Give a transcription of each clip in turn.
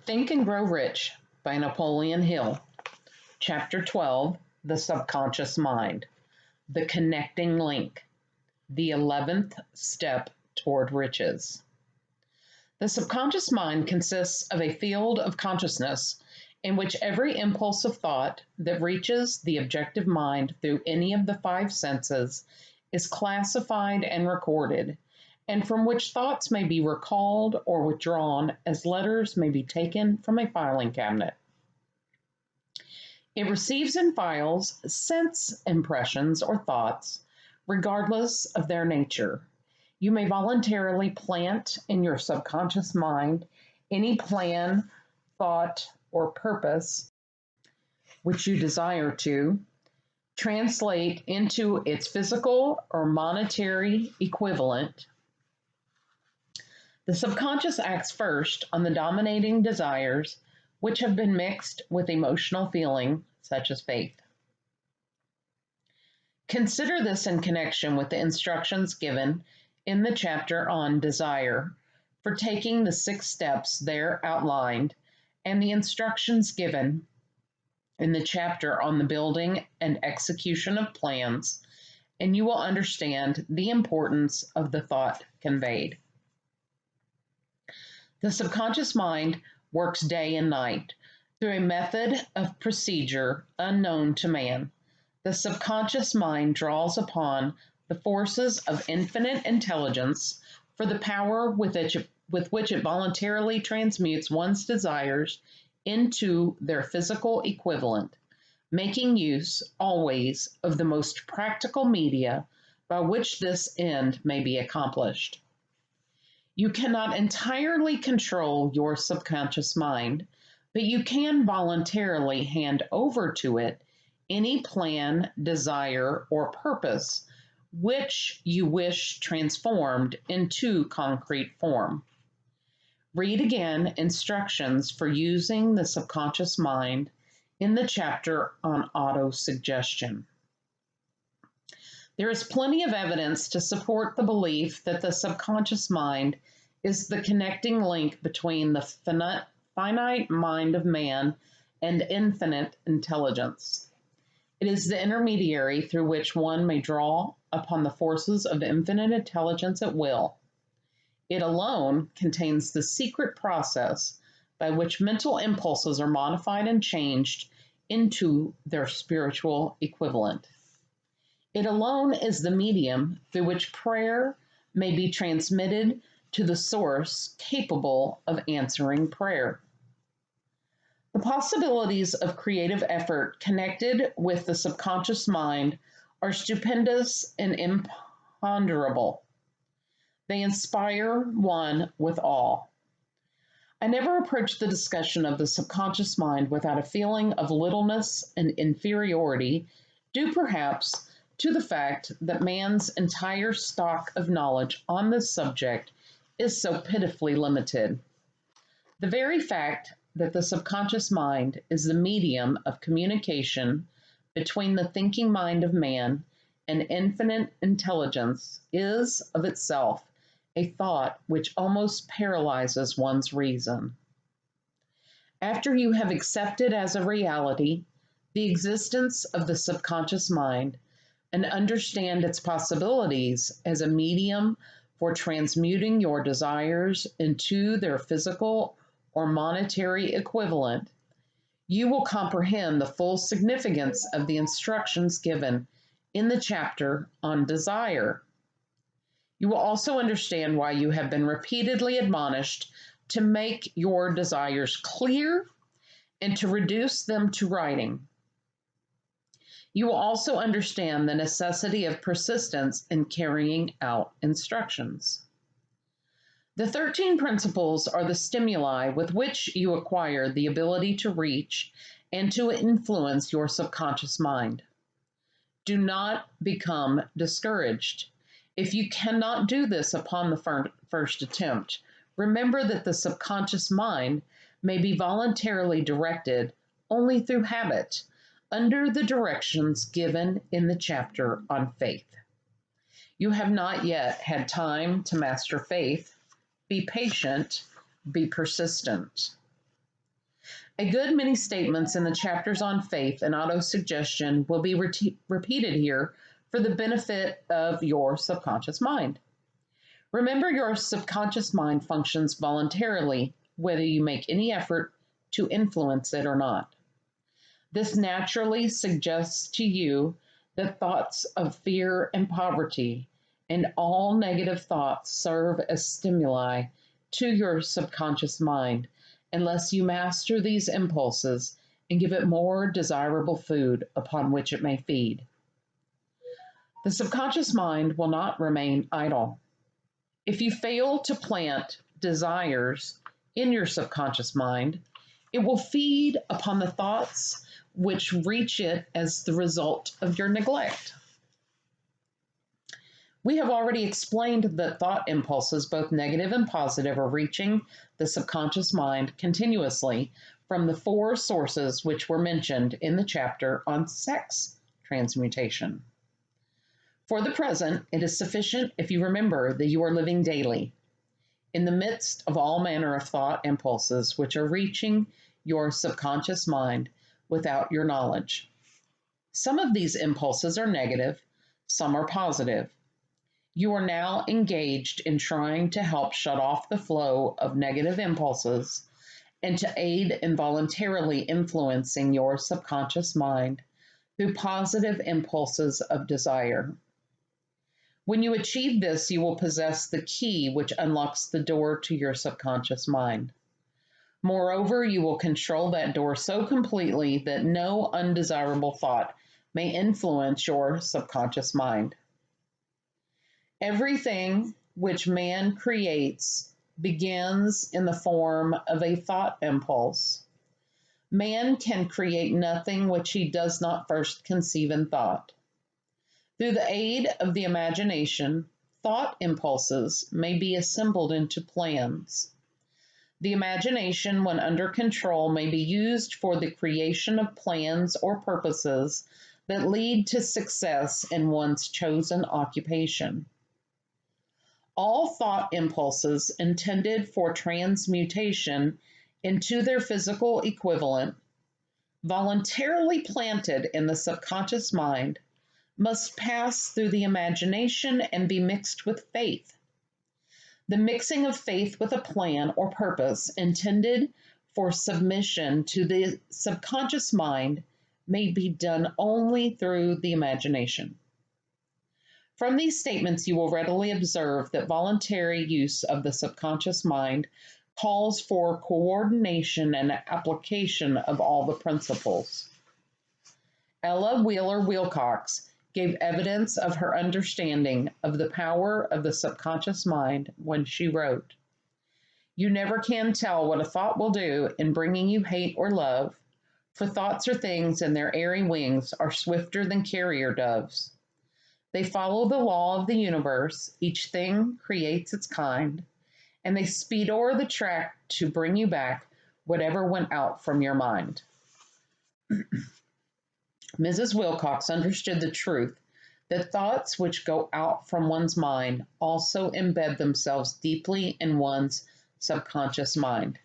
Think and Grow Rich by Napoleon Hill. Chapter 12, The Subconscious Mind, The Connecting Link, the 11th Step Toward Riches. The subconscious mind consists of a field of consciousness in which every impulse of thought that reaches the objective mind through any of the five senses is classified and recorded, and from which thoughts may be recalled or withdrawn as letters may be taken from a filing cabinet. It receives and files sense impressions or thoughts, regardless of their nature. You may voluntarily plant in your subconscious mind any plan, thought, or purpose which you desire to translate into its physical or monetary equivalent. The subconscious acts first on the dominating desires which have been mixed with emotional feeling, such as faith. Consider this in connection with the instructions given in the chapter on desire for taking the 6 steps there outlined, and the instructions given in the chapter on the building and execution of plans, and you will understand the importance of the thought conveyed. The subconscious mind works day and night through a method of procedure unknown to man. The subconscious mind draws upon the forces of infinite intelligence for the power with which it voluntarily transmutes one's desires into their physical equivalent, making use always of the most practical media by which this end may be accomplished. You cannot entirely control your subconscious mind, but you can voluntarily hand over to it any plan, desire, or purpose which you wish transformed into concrete form. Read again instructions for using the subconscious mind in the chapter on autosuggestion. There is plenty of evidence to support the belief that the subconscious mind is the connecting link between the finite mind of man and infinite intelligence. It is the intermediary through which one may draw upon the forces of infinite intelligence at will. It alone contains the secret process by which mental impulses are modified and changed into their spiritual equivalent. It alone is the medium through which prayer may be transmitted to the source capable of answering prayer. The possibilities of creative effort connected with the subconscious mind are stupendous and imponderable. They inspire one with awe. I never approach the discussion of the subconscious mind without a feeling of littleness and inferiority, due perhaps to the fact that man's entire stock of knowledge on this subject is so pitifully limited. The very fact that the subconscious mind is the medium of communication between the thinking mind of man and infinite intelligence is of itself a thought which almost paralyzes one's reason. After you have accepted as a reality the existence of the subconscious mind and understand its possibilities as a medium for transmuting your desires into their physical or monetary equivalent, you will comprehend the full significance of the instructions given in the chapter on desire. You will also understand why you have been repeatedly admonished to make your desires clear and to reduce them to writing. You will also understand the necessity of persistence in carrying out instructions. The 13 principles are the stimuli with which you acquire the ability to reach and to influence your subconscious mind. Do not become discouraged. If you cannot do this upon the first attempt, remember that the subconscious mind may be voluntarily directed only through habit, under the directions given in the chapter on faith. You have not yet had time to master faith. Be patient, be persistent. A good many statements in the chapters on faith and autosuggestion will be repeated here for the benefit of your subconscious mind. Remember, your subconscious mind functions voluntarily, whether you make any effort to influence it or not. This naturally suggests to you that thoughts of fear and poverty and all negative thoughts serve as stimuli to your subconscious mind unless you master these impulses and give it more desirable food upon which it may feed. The subconscious mind will not remain idle. If you fail to plant desires in your subconscious mind, it will feed upon the thoughts which reach it as the result of your neglect. We have already explained that thought impulses, both negative and positive, are reaching the subconscious mind continuously from the four sources which were mentioned in the chapter on sex transmutation. For the present, it is sufficient if you remember that you are living daily in the midst of all manner of thought impulses which are reaching your subconscious mind without your knowledge. Some of these impulses are negative, some are positive. You are now engaged in trying to help shut off the flow of negative impulses and to aid in voluntarily influencing your subconscious mind through positive impulses of desire. When you achieve this, you will possess the key which unlocks the door to your subconscious mind. Moreover, you will control that door so completely that no undesirable thought may influence your subconscious mind. Everything which man creates begins in the form of a thought impulse. Man can create nothing which he does not first conceive in thought. Through the aid of the imagination, thought impulses may be assembled into plans. The imagination, when under control, may be used for the creation of plans or purposes that lead to success in one's chosen occupation. All thought impulses intended for transmutation into their physical equivalent, voluntarily planted in the subconscious mind, must pass through the imagination and be mixed with faith. The mixing of faith with a plan or purpose intended for submission to the subconscious mind may be done only through the imagination. From these statements, you will readily observe that voluntary use of the subconscious mind calls for coordination and application of all the principles. Ella Wheeler Wilcox gave evidence of her understanding of the power of the subconscious mind when she wrote, "You never can tell what a thought will do in bringing you hate or love, for thoughts are things and their airy wings are swifter than carrier doves. They follow the law of the universe, each thing creates its kind, and they speed o'er the track to bring you back whatever went out from your mind." Mrs. Wilcox understood the truth that thoughts which go out from one's mind also embed themselves deeply in one's subconscious mind,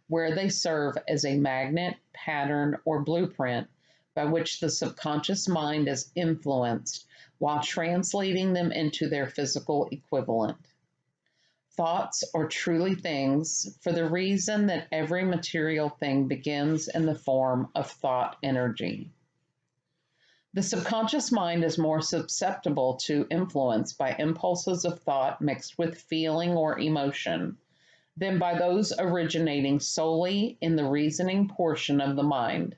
where they serve as a magnet, pattern, or blueprint by which the subconscious mind is influenced while translating them into their physical equivalent. Thoughts are truly things for the reason that every material thing begins in the form of thought energy. The subconscious mind is more susceptible to influence by impulses of thought mixed with feeling or emotion than by those originating solely in the reasoning portion of the mind.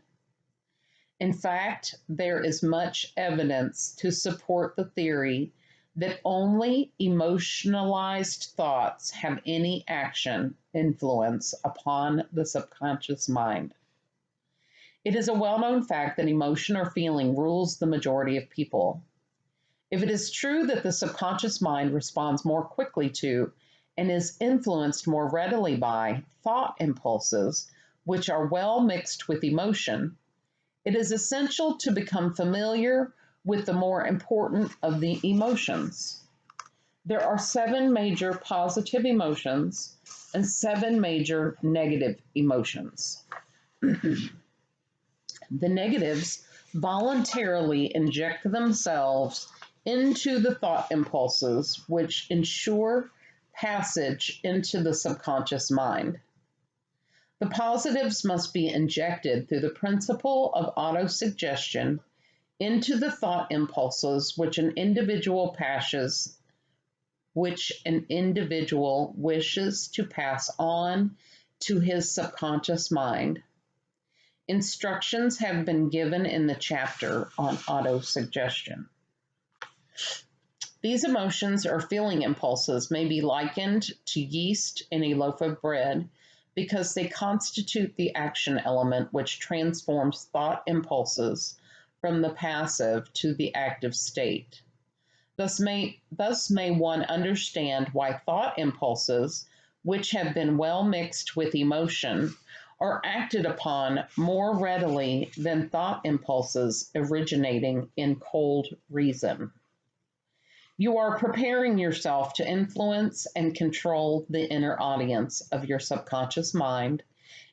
In fact, there is much evidence to support the theory that only emotionalized thoughts have any action influence upon the subconscious mind. It is a well-known fact that emotion or feeling rules the majority of people. If it is true that the subconscious mind responds more quickly to and is influenced more readily by thought impulses, which are well mixed with emotion, it is essential to become familiar with the more important of the emotions. There are 7 major positive emotions and 7 major negative emotions. The negatives voluntarily inject themselves into the thought impulses, which ensure passage into the subconscious mind. The positives must be injected through the principle of autosuggestion into the thought impulses which an individual wishes to pass on to his subconscious mind. Instructions have been given in the chapter on autosuggestion. These emotions or feeling impulses may be likened to yeast in a loaf of bread because they constitute the action element which transforms thought impulses from the passive to the active state. Thus may one understand why thought impulses, which have been well mixed with emotion, are acted upon more readily than thought impulses originating in cold reason. You are preparing yourself to influence and control the inner audience of your subconscious mind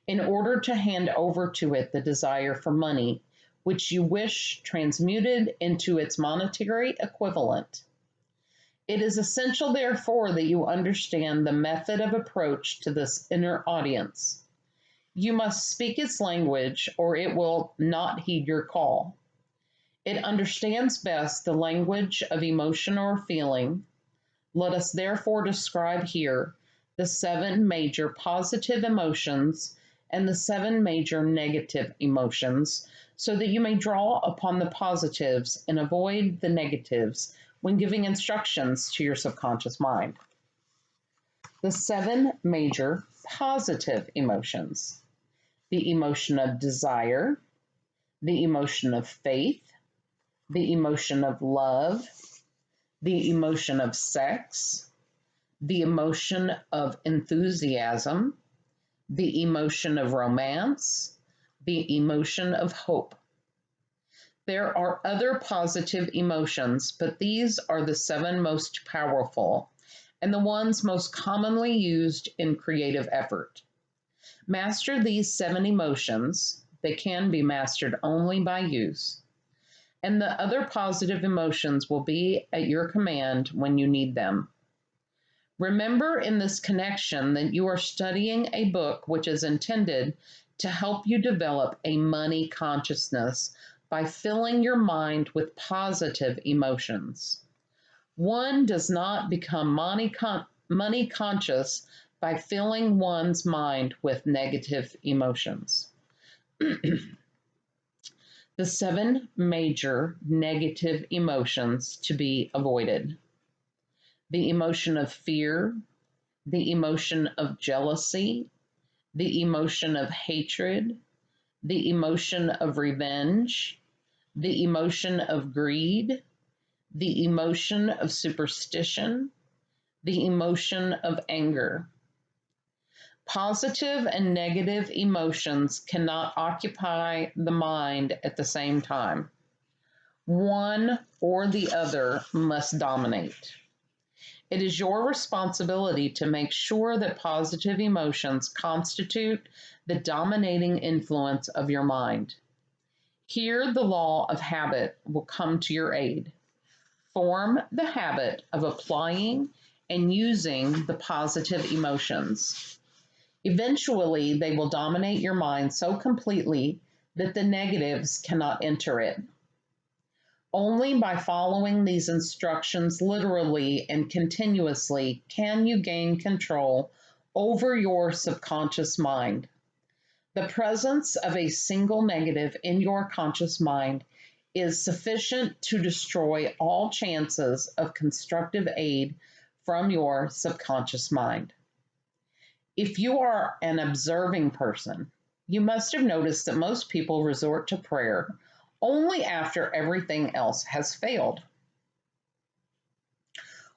in order to hand over to it the desire for money, which you wish transmuted into its monetary equivalent. It is essential, therefore, that you understand the method of approach to this inner audience. You must speak its language, or it will not heed your call. It understands best the language of emotion or feeling. Let us therefore describe here the 7 major positive emotions and the 7 major negative emotions, so that you may draw upon the positives and avoid the negatives when giving instructions to your subconscious mind. The 7 major positive emotions: the emotion of desire, the emotion of faith, the emotion of love, the emotion of sex, the emotion of enthusiasm, the emotion of romance, the emotion of hope. There are other positive emotions, but these are the 7 most powerful and the ones most commonly used in creative effort. Master these 7 emotions. They can be mastered only by use. And the other positive emotions will be at your command when you need them. Remember in this connection that you are studying a book which is intended to help you develop a money consciousness by filling your mind with positive emotions. One does not become money conscious by filling one's mind with negative emotions. The 7 major negative emotions to be avoided: the emotion of fear, the emotion of jealousy, the emotion of hatred, the emotion of revenge, the emotion of greed, the emotion of superstition, the emotion of anger. Positive and negative emotions cannot occupy the mind at the same time. One or the other must dominate. It is your responsibility to make sure that positive emotions constitute the dominating influence of your mind. Here, the law of habit will come to your aid. Form the habit of applying and using the positive emotions. Eventually, they will dominate your mind so completely that the negatives cannot enter it. Only by following these instructions literally and continuously can you gain control over your subconscious mind. The presence of a single negative in your conscious mind is sufficient to destroy all chances of constructive aid from your subconscious mind. If you are an observing person, you must have noticed that most people resort to prayer only after everything else has failed.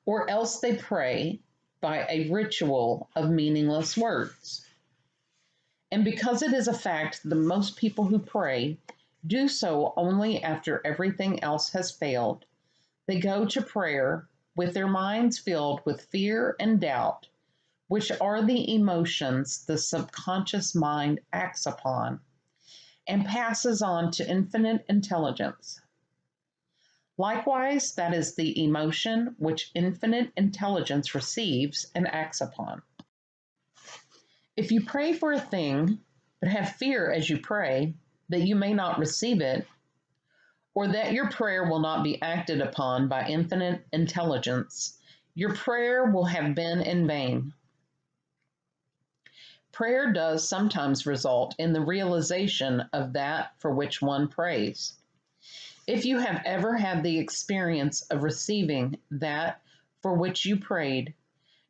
Or else they pray by a ritual of meaningless words. And because it is a fact that most people who pray do so only after everything else has failed, they go to prayer with their minds filled with fear and doubt, which are the emotions the subconscious mind acts upon. and passes on to infinite intelligence. Likewise, that is the emotion which infinite intelligence receives and acts upon. If you pray for a thing, but have fear as you pray that you may not receive it, or that your prayer will not be acted upon by infinite intelligence, your prayer will have been in vain. Prayer does sometimes result in the realization of that for which one prays. If you have ever had the experience of receiving that for which you prayed,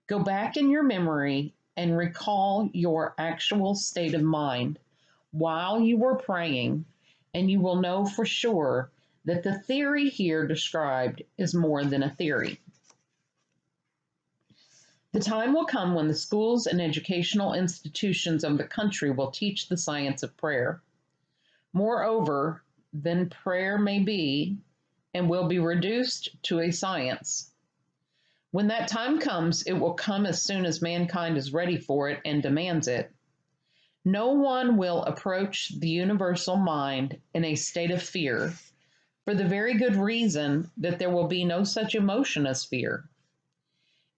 go back in your memory and recall your actual state of mind while you were praying, and you will know for sure that the theory here described is more than a theory. The time will come when the schools and educational institutions of the country will teach the science of prayer. Moreover, then prayer may be and will be reduced to a science. When that time comes, it will come as soon as mankind is ready for it and demands it. No one will approach the universal mind in a state of fear, for the very good reason that there will be no such emotion as fear.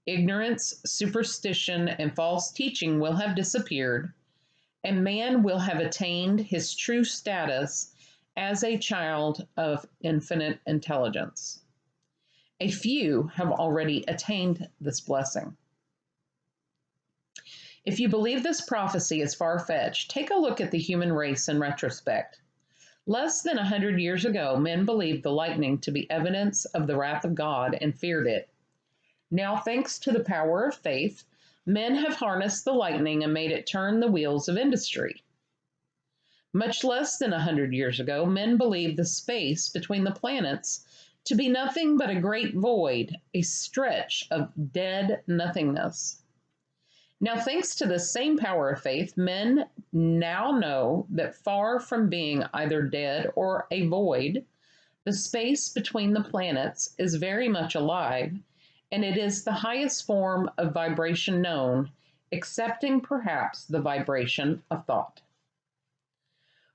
Ignorance, superstition, and false teaching will have disappeared, and man will have attained his true status as a child of infinite intelligence. A few have already attained this blessing. If you believe this prophecy is far-fetched, take a look at the human race in retrospect. Less than 100 years ago, men believed the lightning to be evidence of the wrath of God and feared it. Now, thanks to the power of faith, men have harnessed the lightning and made it turn the wheels of industry. Much less than 100 years ago, men believed the space between the planets to be nothing but a great void, a stretch of dead nothingness. Now, thanks to the same power of faith, men now know that far from being either dead or a void, the space between the planets is very much alive, and it is the highest form of vibration known, excepting perhaps the vibration of thought.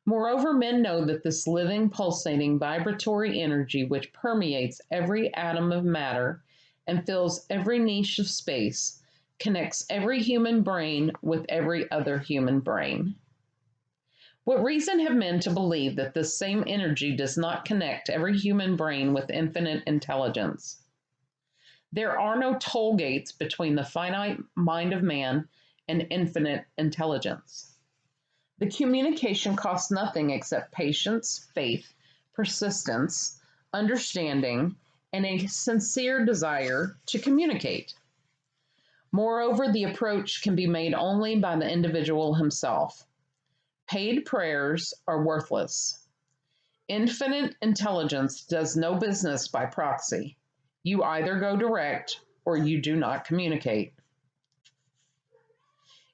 Moreover, men know that this living, pulsating, vibratory energy which permeates every atom of matter and fills every niche of space connects every human brain with every other human brain. What reason have men to believe that this same energy does not connect every human brain with infinite intelligence? There are no toll gates between the finite mind of man and infinite intelligence. The communication costs nothing except patience, faith, persistence, understanding, and a sincere desire to communicate. Moreover, the approach can be made only by the individual himself. Paid prayers are worthless. Infinite intelligence does no business by proxy. You either go direct or you do not communicate.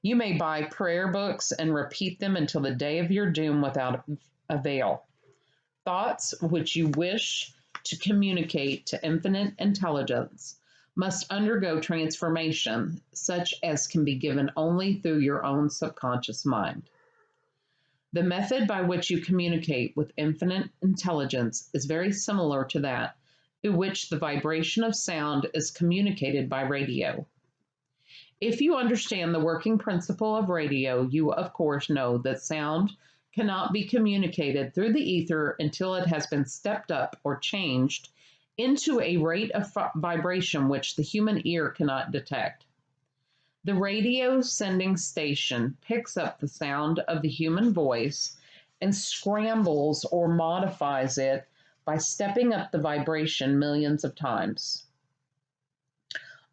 You may buy prayer books and repeat them until the day of your doom without avail. Thoughts which you wish to communicate to infinite intelligence must undergo transformation, such as can be given only through your own subconscious mind. The method by which you communicate with infinite intelligence is very similar to that through which the vibration of sound is communicated by radio. If you understand the working principle of radio, you of course know that sound cannot be communicated through the ether until it has been stepped up or changed into a rate of vibration which the human ear cannot detect. The radio sending station picks up the sound of the human voice and scrambles or modifies it by stepping up the vibration millions of times.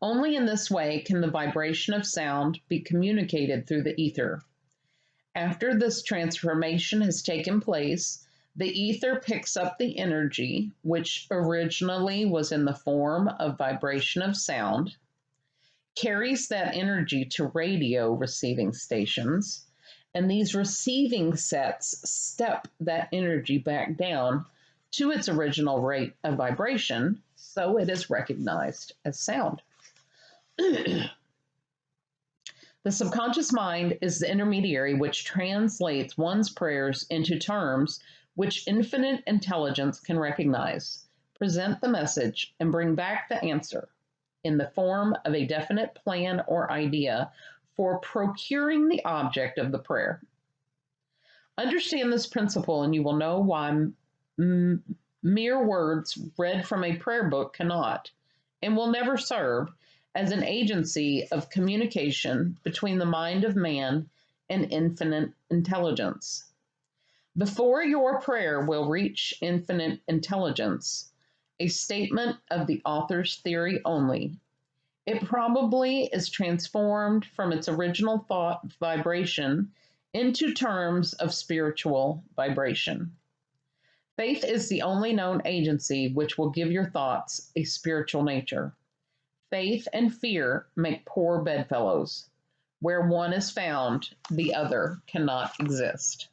Only in this way can the vibration of sound be communicated through the ether. After this transformation has taken place, the ether picks up the energy, which originally was in the form of vibration of sound, carries that energy to radio receiving stations, and these receiving sets step that energy back down to its original rate of vibration, so it is recognized as sound. The subconscious mind is the intermediary which translates one's prayers into terms which infinite intelligence can recognize, present the message, and bring back the answer in the form of a definite plan or idea for procuring the object of the prayer. Understand this principle, and you will know why mere words read from a prayer book cannot and will never serve as an agency of communication between the mind of man and infinite intelligence. Before your prayer will reach infinite intelligence, a statement of the author's theory only, it probably is transformed from its original thought vibration into terms of spiritual vibration. Faith is the only known agency which will give your thoughts a spiritual nature. Faith and fear make poor bedfellows. Where one is found, the other cannot exist.